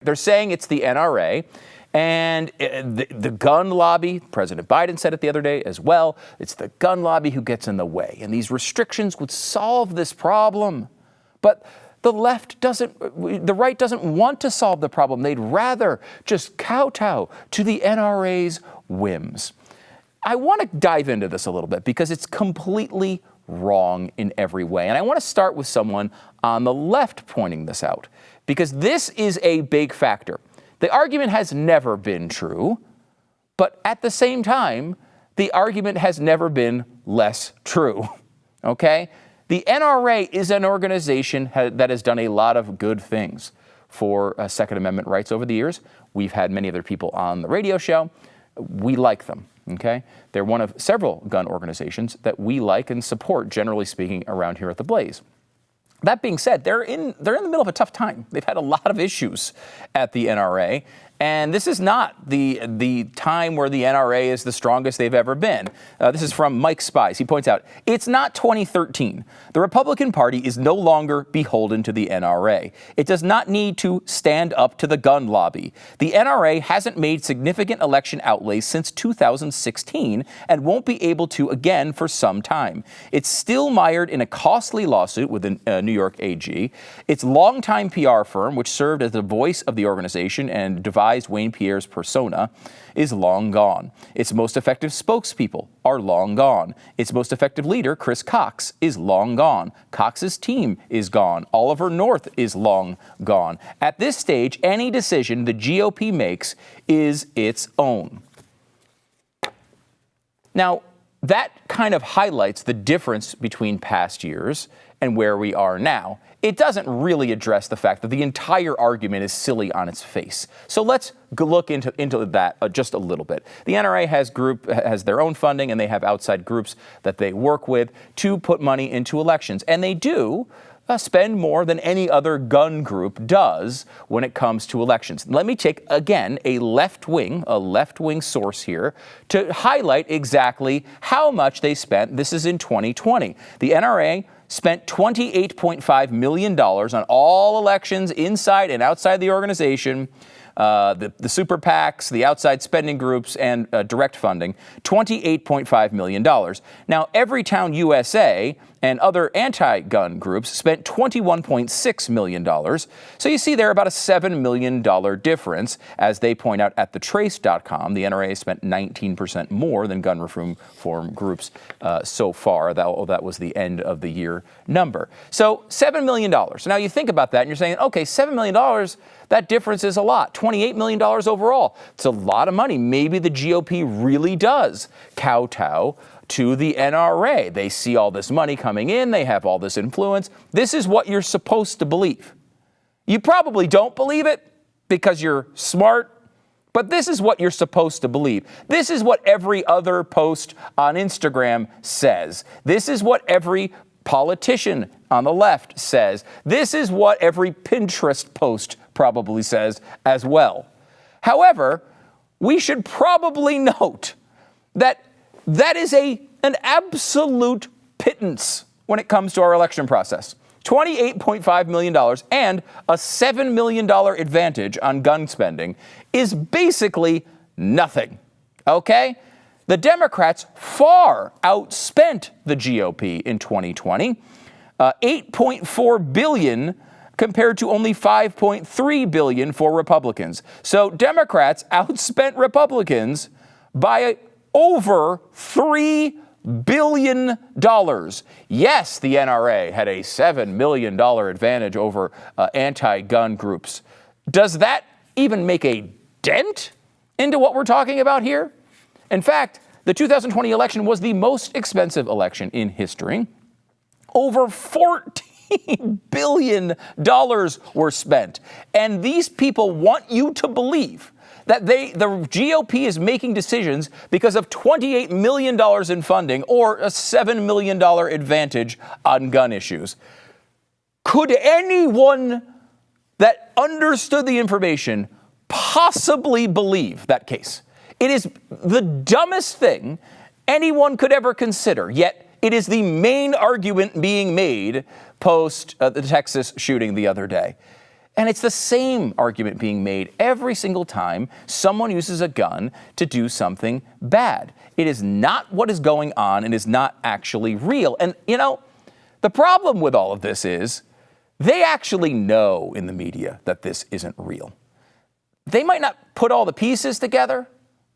They're saying it's the NRA. And the gun lobby, President Biden said it the other day as well, it's the gun lobby who gets in the way. And these restrictions would solve this problem. But the right doesn't want to solve the problem. They'd rather just kowtow to the NRA's whims. I want to dive into this a little bit because it's completely wrong in every way. And I want to start with someone on the left pointing this out, because this is a big factor. The argument has never been true, but at the same time, the argument has never been less true, okay? The NRA is an organization that has done a lot of good things for Second Amendment rights over the years. We've had many other people on the radio show. We like them, okay? They're one of several gun organizations that we like and support, generally speaking, around here at the Blaze. That being said, they're in the middle of a tough time. They've had a lot of issues at the NRA, and this is not the time where the NRA is the strongest they've ever been. This is from Mike Spies. He points out, it's not 2013. The Republican Party is no longer beholden to the NRA. It does not need to stand up to the gun lobby. The NRA hasn't made significant election outlays since 2016 and won't be able to again for some time. It's still mired in a costly lawsuit with the New York AG. Its longtime PR firm, which served as the voice of the organization and devised Wayne Pierre's persona, is long gone. Its most effective spokespeople are long gone. Its most effective leader, Chris Cox, is long gone. Cox's team is gone. Oliver North is long gone. At this stage, any decision the GOP makes is its own. Now, that kind of highlights the difference between past years and where we are now. It doesn't really address the fact that the entire argument is silly on its face. So let's look into that just a little bit. The NRA has their own funding, and they have outside groups that they work with to put money into elections. And they do spend more than any other gun group does when it comes to elections. Let me take, again, a left-wing source here to highlight exactly how much they spent. This is in 2020. The NRA spent $28.5 million on all elections inside and outside the organization, the super PACs, the outside spending groups, and direct funding, $28.5 million. Now, Everytown USA and other anti-gun groups spent $21.6 million. So you see there about a $7 million difference. As they point out at thetrace.com, the NRA spent 19% more than gun reform groups so far. That was the end of the year number. So $7 million. So now you think about that and you're saying, okay, $7 million, that difference is a lot. $28 million overall. It's a lot of money. Maybe the GOP really does kowtow to the NRA. They see all this money coming in. They have all this influence. This is what you're supposed to believe. You probably don't believe it because you're smart, but this is what you're supposed to believe. This is what every other post on Instagram says. This is what every politician on the left says. This is what every Pinterest post probably says as well. However, we should probably note that is an absolute pittance when it comes to our election process. $28.5 million and a $7 million advantage on gun spending is basically nothing, okay? The Democrats far outspent the GOP in 2020, $8.4 billion compared to only $5.3 billion for Republicans. So Democrats outspent Republicans by over $3 billion. Yes, the NRA had a $7 million advantage over anti-gun groups. Does that even make a dent into what we're talking about here? In fact, the 2020 election was the most expensive election in history. Over $14 billion were spent. And these people want you to believe that the GOP is making decisions because of $28 million in funding or a $7 million advantage on gun issues. Could anyone that understood the information possibly believe that case? It is the dumbest thing anyone could ever consider, yet it is the main argument being made post the Texas shooting the other day. And it's the same argument being made every single time someone uses a gun to do something bad. It is not what is going on and is not actually real. And, the problem with all of this is they actually know in the media that this isn't real. They might not put all the pieces together,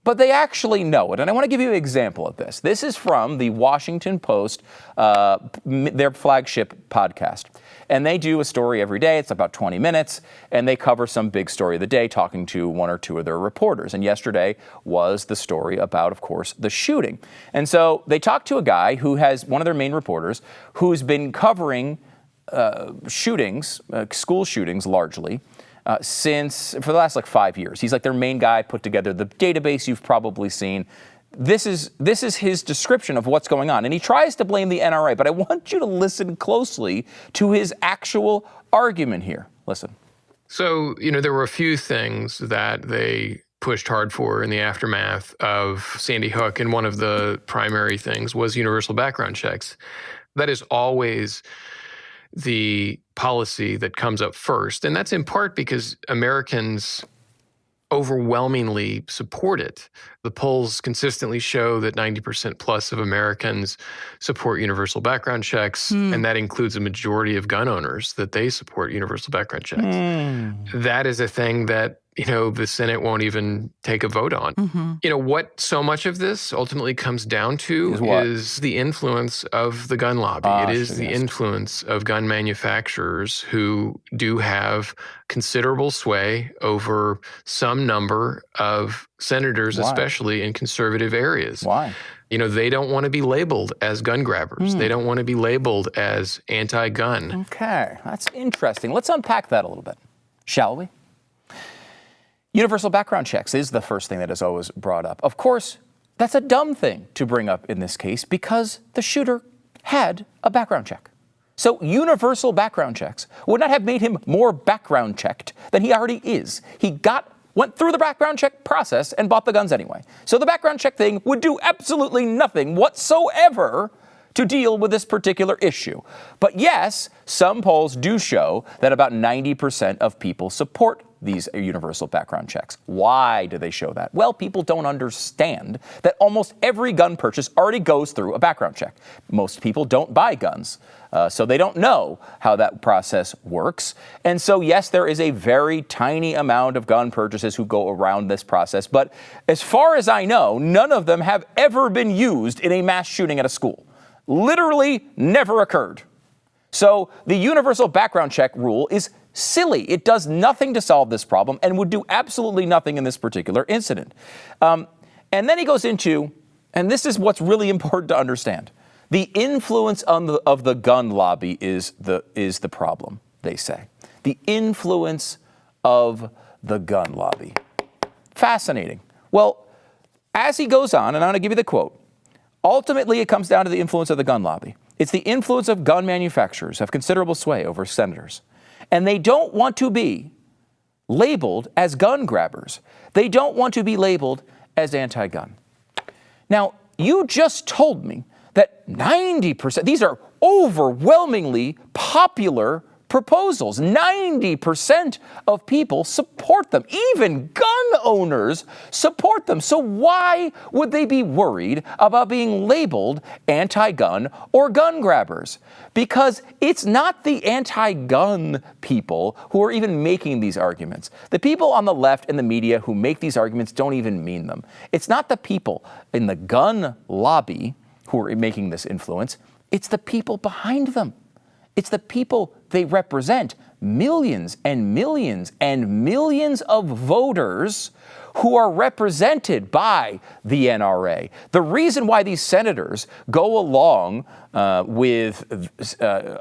but they actually know it. And I want to give you an example of this. This is from the Washington Post, their flagship podcast. And they do a story every day. It's about 20 minutes. And they cover some big story of the day, talking to one or two of their reporters. And yesterday was the story about, of course, the shooting. And so they talked to a guy who has, one of their main reporters, who's been covering shootings, school shootings largely, for the last 5 years. He's their main guy, put together the database you've probably seen. This is his description of what's going on. And he tries to blame the NRA, but I want you to listen closely to his actual argument here. Listen. So, there were a few things that they pushed hard for in the aftermath of Sandy Hook, and one of the primary things was universal background checks. That is always the policy that comes up first. And that's in part because Americans overwhelmingly support it. The polls consistently show that 90% plus of Americans support universal background checks, and that includes a majority of gun owners that they support universal background checks. That is a thing that the Senate won't even take a vote on. What so much of this ultimately comes down to is the influence of the gun lobby. It is the influence of gun manufacturers who do have considerable sway over some number of senators, especially in conservative areas. Why? They don't want to be labeled as gun grabbers. They don't want to be labeled as anti-gun. Okay, that's interesting. Let's unpack that a little bit, shall we? Universal background checks is the first thing that is always brought up. Of course, that's a dumb thing to bring up in this case because the shooter had a background check. So universal background checks would not have made him more background checked than he already is. He went through the background check process and bought the guns anyway. So the background check thing would do absolutely nothing whatsoever to deal with this particular issue. But yes, some polls do show that about 90% of people support these universal background checks. Why do they show that? Well, people don't understand that almost every gun purchase already goes through a background check. Most people don't buy guns, so they don't know how that process works. And so, yes, there is a very tiny amount of gun purchases who go around this process. But as far as I know, none of them have ever been used in a mass shooting at a school. Literally never occurred. So the universal background check rule is silly. It does nothing to solve this problem and would do absolutely nothing in this particular incident. And then he goes into, and this is what's really important to understand, the influence of the gun lobby is the problem, they say. The influence of the gun lobby. Fascinating. Well, as he goes on, and I'm going to give you the quote, ultimately it comes down to the influence of the gun lobby. It's the influence of gun manufacturers have considerable sway over senators. And they don't want to be labeled as gun grabbers. They don't want to be labeled as anti-gun. Now, you just told me that 90%, these are overwhelmingly popular proposals. 90% of people support them. Even gun owners support them. So why would they be worried about being labeled anti-gun or gun grabbers? Because it's not the anti-gun people who are even making these arguments. The people on the left and the media who make these arguments don't even mean them. It's not the people in the gun lobby who are making this influence. It's the people behind them. It's the people they represent, millions and millions and millions of voters who are represented by the NRA. The reason why these senators go along with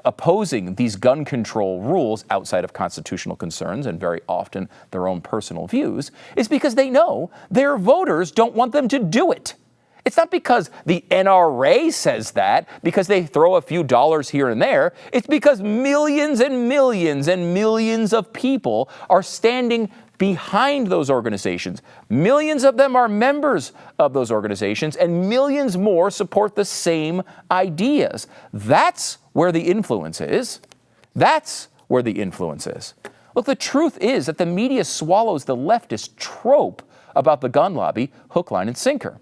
opposing these gun control rules outside of constitutional concerns and very often their own personal views is because they know their voters don't want them to do it. It's not because the NRA says that, because they throw a few dollars here and there. It's because millions and millions and millions of people are standing behind those organizations. Millions of them are members of those organizations, and millions more support the same ideas. That's where the influence is. That's where the influence is. Look, the truth is that the media swallows the leftist trope about the gun lobby hook, line, and sinker.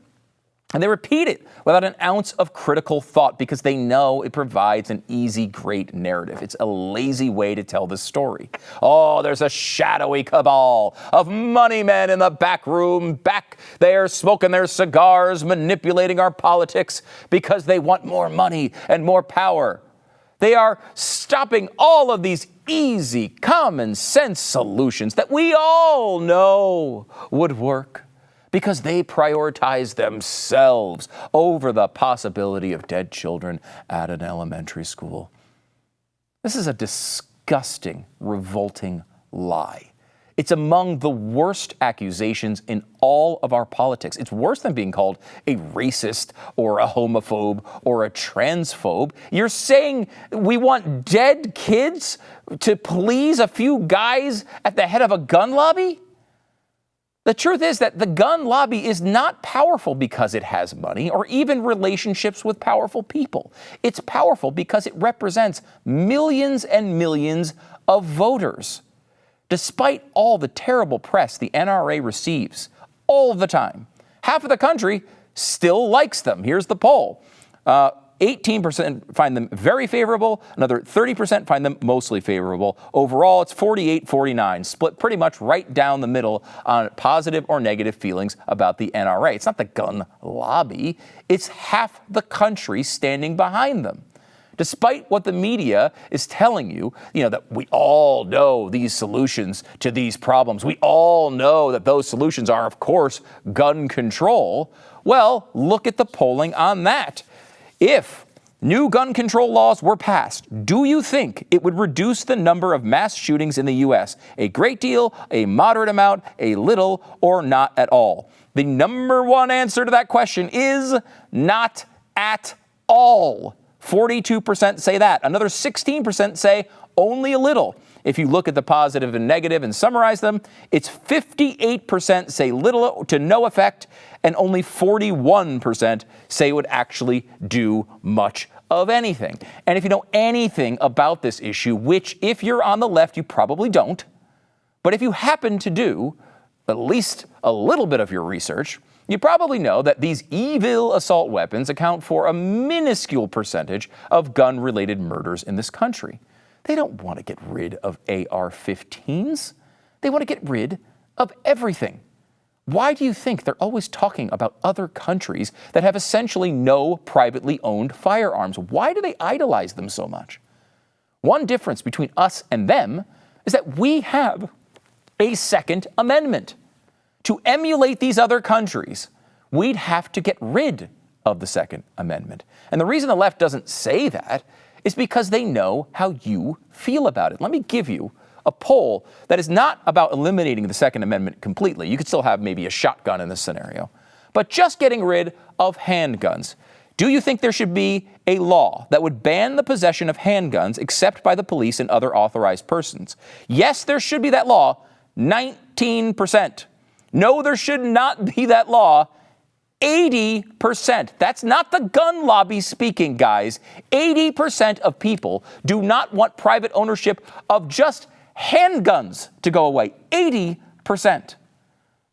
And they repeat it without an ounce of critical thought because they know it provides an easy, great narrative. It's a lazy way to tell the story. Oh, there's a shadowy cabal of money men in the back room, back there smoking their cigars, manipulating our politics because they want more money and more power. They are stopping all of these easy, common sense solutions that we all know would work, because they prioritize themselves over the possibility of dead children at an elementary school. This is a disgusting, revolting lie. It's among the worst accusations in all of our politics. It's worse than being called a racist or a homophobe or a transphobe. You're saying we want dead kids to please a few guys at the head of a gun lobby? The truth is that the gun lobby is not powerful because it has money or even relationships with powerful people. It's powerful because it represents millions and millions of voters. Despite all the terrible press the NRA receives all the time, half of the country still likes them. Here's the poll. 18% find them very favorable. Another 30% find them mostly favorable. Overall, it's 48-49, split pretty much right down the middle on positive or negative feelings about the NRA. It's not the gun lobby. It's half the country standing behind them. Despite what the media is telling you, that we all know these solutions to these problems. We all know that those solutions are, of course, gun control. Well, look at the polling on that. If new gun control laws were passed, do you think it would reduce the number of mass shootings in the U.S.? A great deal, a moderate amount, a little, or not at all? The number one answer to that question is not at all. 42% say that. Another 16% say only a little. If you look at the positive and negative and summarize them, it's 58% say little to no effect, and only 41% say it would actually do much of anything. And if you know anything about this issue, which if you're on the left, you probably don't, but if you happen to do at least a little bit of your research, you probably know that these evil assault weapons account for a minuscule percentage of gun-related murders in this country. They don't want to get rid of AR-15s. They want to get rid of everything. Why do you think they're always talking about other countries that have essentially no privately owned firearms? Why do they idolize them so much? One difference between us and them is that we have a Second Amendment. To emulate these other countries, we'd have to get rid of the Second Amendment. And the reason the left doesn't say that is because they know how you feel about it. Let me give you a poll that is not about eliminating the Second Amendment completely. You could still have maybe a shotgun in this scenario, but just getting rid of handguns. Do you think there should be a law that would ban the possession of handguns except by the police and other authorized persons? Yes, there should be that law, 19%. No, there should not be that law, 80%. That's not the gun lobby speaking, guys. 80% of people do not want private ownership of just handguns to go away. 80%.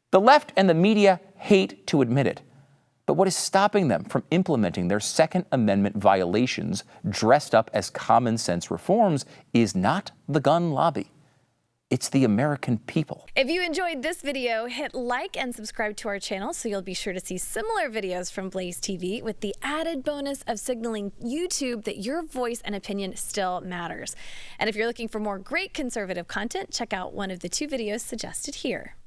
The left and the media hate to admit it. But what is stopping them from implementing their Second Amendment violations dressed up as common sense reforms is not the gun lobby. It's the American people. If you enjoyed this video, hit like and subscribe to our channel so you'll be sure to see similar videos from BlazeTV with the added bonus of signaling YouTube that your voice and opinion still matters. And if you're looking for more great conservative content, check out one of the 2 videos suggested here.